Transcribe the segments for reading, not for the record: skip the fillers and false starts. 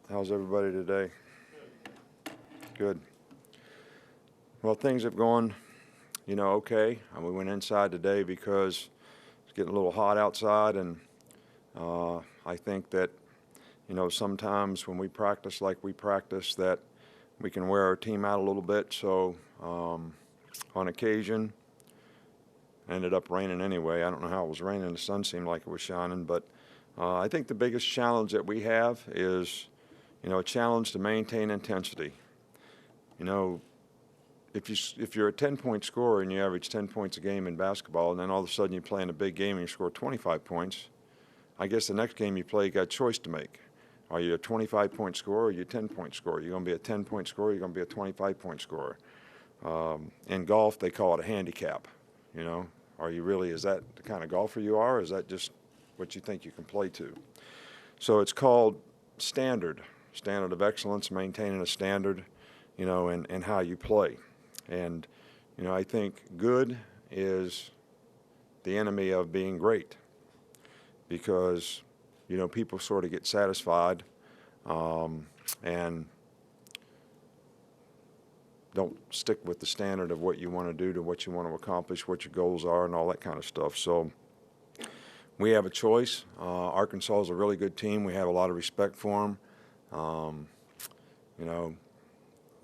How's everybody today? Good. Well, things have gone, okay. We went inside today because it's getting a little hot outside, and I think that, sometimes when we practice like we practice, that we can wear our team out a little bit. So on occasion, ended up raining anyway. I don't know how it was raining. The sun seemed like it was shining, but I think the biggest challenge that we have is, a challenge to maintain intensity. If you're a 10-point scorer and you average 10 points a game in basketball, and then all of a sudden you play in a big game and you score 25 points, I guess the next game you play, you got a choice to make. Are you a 25-point scorer or are you a 10-point scorer? You're going to be a 10-point scorer, you're going to be a 25-point scorer. In golf, they call it a handicap. Are you really, is that the kind of golfer you are, or is that just what you think you can play to? So it's called standard of excellence, maintaining a standard, and how you play. And, I think good is the enemy of being great, because, people sort of get satisfied and don't stick with the standard of what you want to do to what you want to accomplish, what your goals are, and all that kind of stuff. So we have a choice. Arkansas is a really good team. We have a lot of respect for them.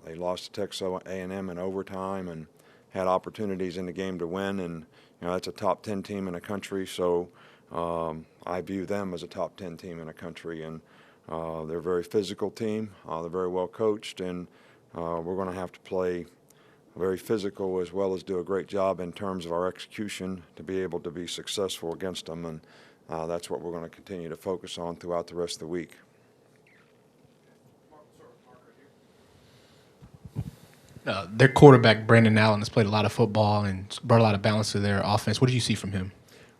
They lost to Texas A&M in overtime and had opportunities in the game to win, and that's a top 10 team in the country. So I view them as a top 10 team in the country, and they're a very physical team. They're very well coached, and we're going to have to play very physical as well as do a great job in terms of our execution to be able to be successful against them, and that's what we're going to continue to focus on throughout the rest of the week. Their quarterback, Brandon Allen, has played a lot of football and brought a lot of balance to their offense. What did you see from him?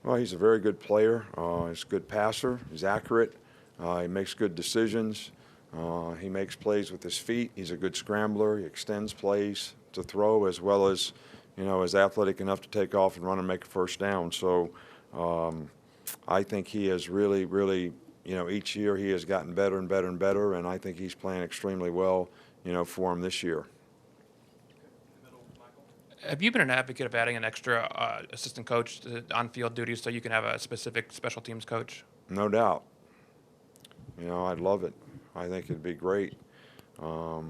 Well, he's a very good player. He's a good passer. He's accurate. He makes good decisions. He makes plays with his feet. He's a good scrambler. He extends plays to throw, as well as, is athletic enough to take off and run and make a first down. So I think he has really, really, each year he has gotten better and better and better, and I think he's playing extremely well, for him this year. Have you been an advocate of adding an extra assistant coach to on-field duties so you can have a specific special teams coach? No doubt. I'd love it. I think it'd be great. I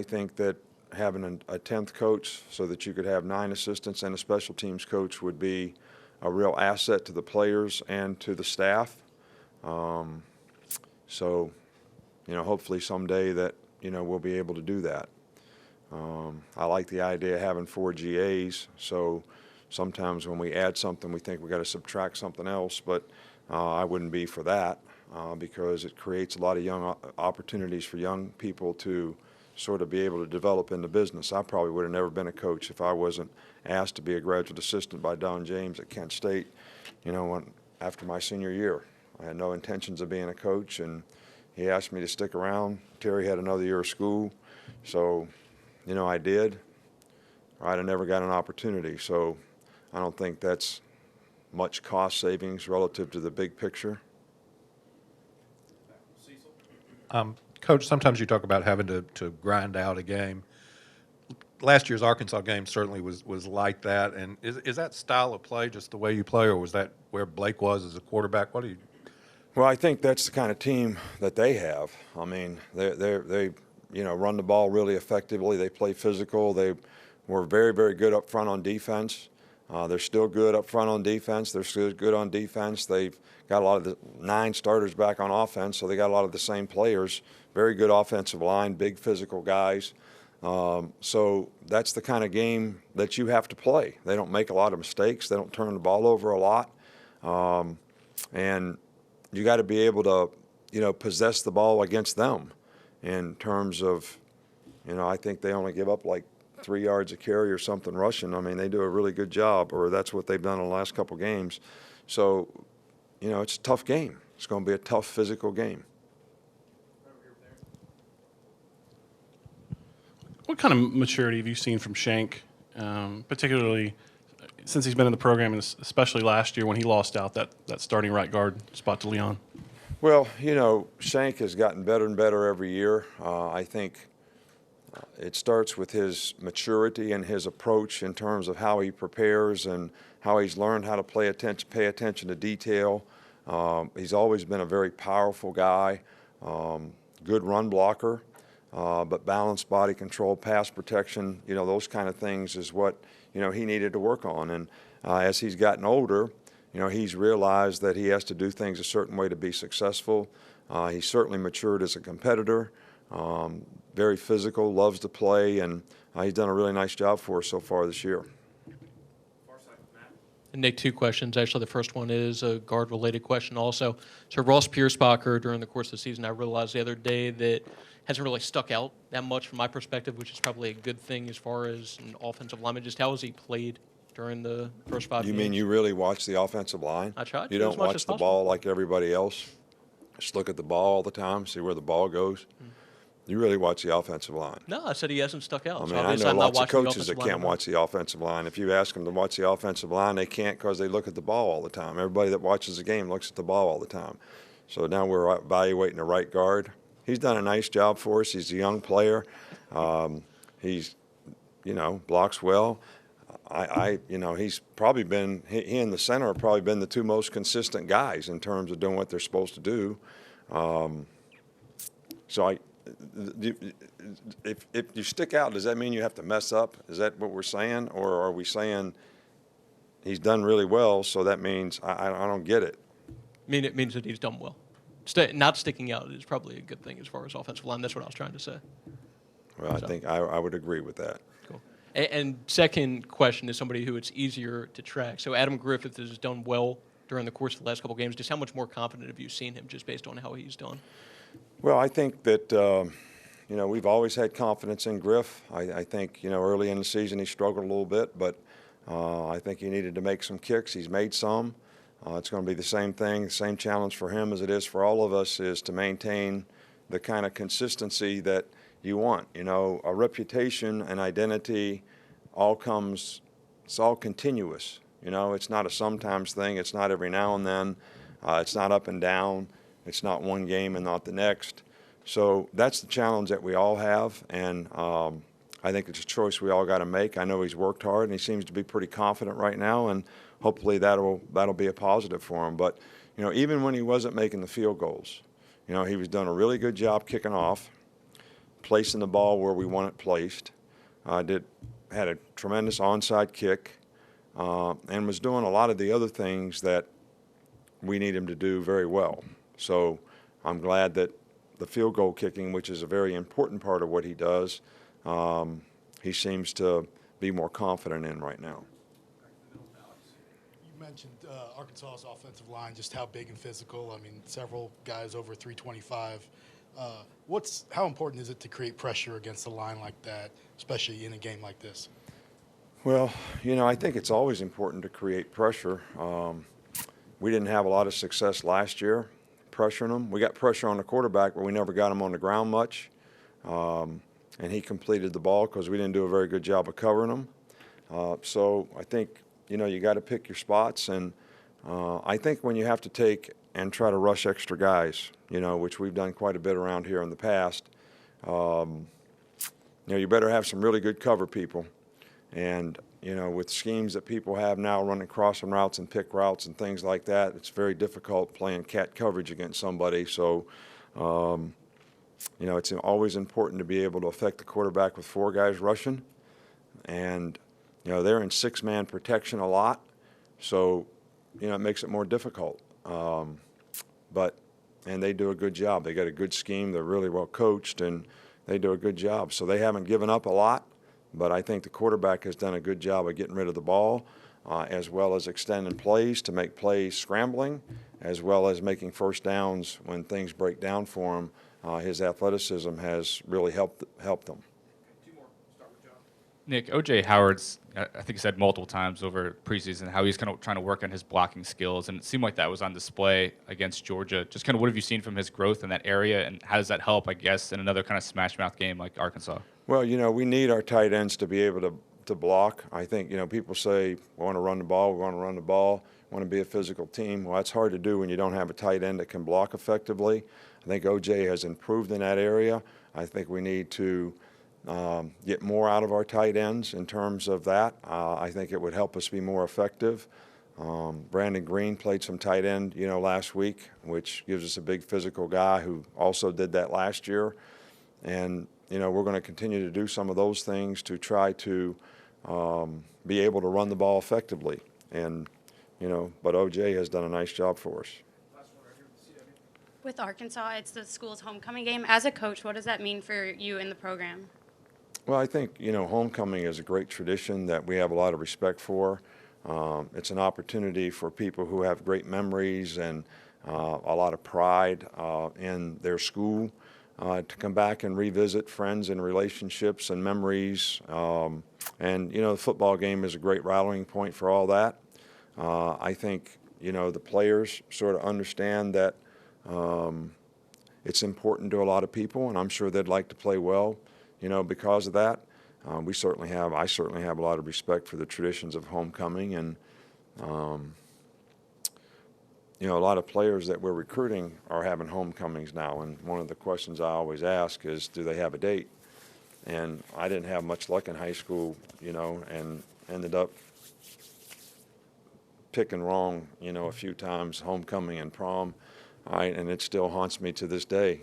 think that having a 10th coach so that you could have 9 assistants and a special teams coach would be a real asset to the players and to the staff. So, hopefully someday that, we'll be able to do that. I like the idea of having 4 GAs, so sometimes when we add something, we think we got to subtract something else, but I wouldn't be for that because it creates a lot of young opportunities for young people to sort of be able to develop in the business. I probably would have never been a coach if I wasn't asked to be a graduate assistant by Don James at Kent State, after my senior year. I had no intentions of being a coach, and he asked me to stick around. Terry had another year of school, so, I did. I'd have never got an opportunity, so I don't think that's much cost savings relative to the big picture. Coach, sometimes you talk about having to grind out a game. Last year's Arkansas game certainly was like that. And is that style of play just the way you play, or was that where Blake was as a quarterback? What do you? Well, I think that's the kind of team that they have. I mean, they run the ball really effectively. They play physical. They were very, very good up front on defense. They're still good up front on defense. They're still good on defense. They've got a lot of the 9 starters back on offense, so they got a lot of the same players. Very good offensive line, big physical guys. So that's the kind of game that you have to play. They don't make a lot of mistakes. They don't turn the ball over a lot. And you got to be able to, possess the ball against them in terms of, I think they only give up like 3 yards a carry or something rushing. I mean, they do a really good job, or that's what they've done in the last couple games. So, it's a tough game. It's going to be a tough physical game. What kind of maturity have you seen from Shank, particularly since he's been in the program, and especially last year when he lost out that starting right guard spot to Leon? Well, Shank has gotten better and better every year. I think it starts with his maturity and his approach in terms of how he prepares and how he's learned how to pay attention to detail. He's always been a very powerful guy, good run blocker, but balanced body control, pass protection, those kind of things is what, he needed to work on. And as he's gotten older, he's realized that he has to do things a certain way to be successful. He's certainly matured as a competitor, very physical, loves to play, and he's done a really nice job for us so far this year. Nick, two questions. Actually, the first one is a guard-related question also. So Ross Piersbacher, during the course of the season, I realized the other day that hasn't really stuck out that much from my perspective, which is probably a good thing as far as an offensive lineman. Just how has he played during the first 5 games? You mean you really watch the offensive line? I tried to You as don't much watch as the possible. ball like everybody else? Just look at the ball all the time, see where the ball goes? You really watch the offensive line. No, I said he hasn't stuck out. I So mean, I obviously know I'm not lots of watching the coaches that offensive line can't enough. watch the offensive line. If you ask them to watch the offensive line, they can't because they look at the ball all the time. Everybody that watches the game looks at the ball all the time. So now we're evaluating the right guard. He's done a nice job for us. He's a young player. He's, blocks well. He's probably been, he and the center have probably been the two most consistent guys in terms of doing what they're supposed to do. If you stick out, does that mean you have to mess up? Is that what we're saying? Or are we saying he's done really well, so that means I don't get it? It means that he's done well. Not sticking out is probably a good thing as far as offensive line. That's what I was trying to say. Well, I think I would agree with that. Cool. And second question is somebody who it's easier to track. So Adam Griffith has done well during the course of the last couple of games. Just how much more confident have you seen him just based on how he's done? Well, I think that, we've always had confidence in Griff. I think, early in the season he struggled a little bit, but I think he needed to make some kicks. He's made some. It's going to be the same thing, the same challenge for him as it is for all of us, is to maintain the kind of consistency that you want. A reputation and identity it's all continuous. It's not a sometimes thing. It's not every now and then. It's not up and down. It's not one game and not the next. So that's the challenge that we all have, and I think it's a choice we all got to make. I know he's worked hard, and he seems to be pretty confident right now, and hopefully that'll be a positive for him. But, even when he wasn't making the field goals, he was doing a really good job kicking off, placing the ball where we want it placed, had a tremendous onside kick, and was doing a lot of the other things that we need him to do very well. So I'm glad that the field goal kicking, which is a very important part of what he does, he seems to be more confident in right now. You mentioned Arkansas's offensive line, just how big and physical. I mean, several guys over 325. How important is it to create pressure against a line like that, especially in a game like this? Well, I think it's always important to create pressure. We didn't have a lot of success last year pressuring them. We got pressure on the quarterback, but we never got him on the ground much. And he completed the ball because we didn't do a very good job of covering him. So I think, you got to pick your spots. And I think when you have to take and try to rush extra guys, which we've done quite a bit around here in the past, you better have some really good cover people. And, with schemes that people have now running crossing routes and pick routes and things like that, it's very difficult playing cat coverage against somebody. So, it's always important to be able to affect the quarterback with 4 guys rushing. And, they're in 6-man protection a lot. So, it makes it more difficult. And they do a good job. They got a good scheme. They're really well coached, and they do a good job. So they haven't given up a lot. But I think the quarterback has done a good job of getting rid of the ball, as well as extending plays to make plays scrambling, as well as making first downs when things break down for him. His athleticism has really helped them. Nick, O.J. Howard's, I think he said multiple times over preseason how he's kind of trying to work on his blocking skills, and it seemed like that was on display against Georgia. Just kind of what have you seen from his growth in that area, and how does that help, I guess, in another kind of smash mouth game like Arkansas? Well, we need our tight ends to be able to to block. I think, people say, we want to run the ball, we want to run the ball, we want to be a physical team. Well, that's hard to do when you don't have a tight end that can block effectively. I think OJ has improved in that area. I think we need to get more out of our tight ends in terms of that. I think it would help us be more effective. Brandon Green played some tight end, last week, which gives us a big physical guy who also did that last year. And, we're going to continue to do some of those things to try to be able to run the ball effectively. And, but OJ has done a nice job for us. With Arkansas, it's the school's homecoming game. As a coach, what does that mean for you in the program? Well, I think, homecoming is a great tradition that we have a lot of respect for. It's an opportunity for people who have great memories and a lot of pride in their school to come back and revisit friends and relationships and memories. And, the football game is a great rallying point for all that. I think, the players sort of understand that it's important to a lot of people, and I'm sure they'd like to play well, because of that. I certainly have a lot of respect for the traditions of homecoming, and a lot of players that we're recruiting are having homecomings now. And one of the questions I always ask is, do they have a date? And I didn't have much luck in high school, and ended up picking wrong, a few times, homecoming and prom. All right, and it still haunts me to this day,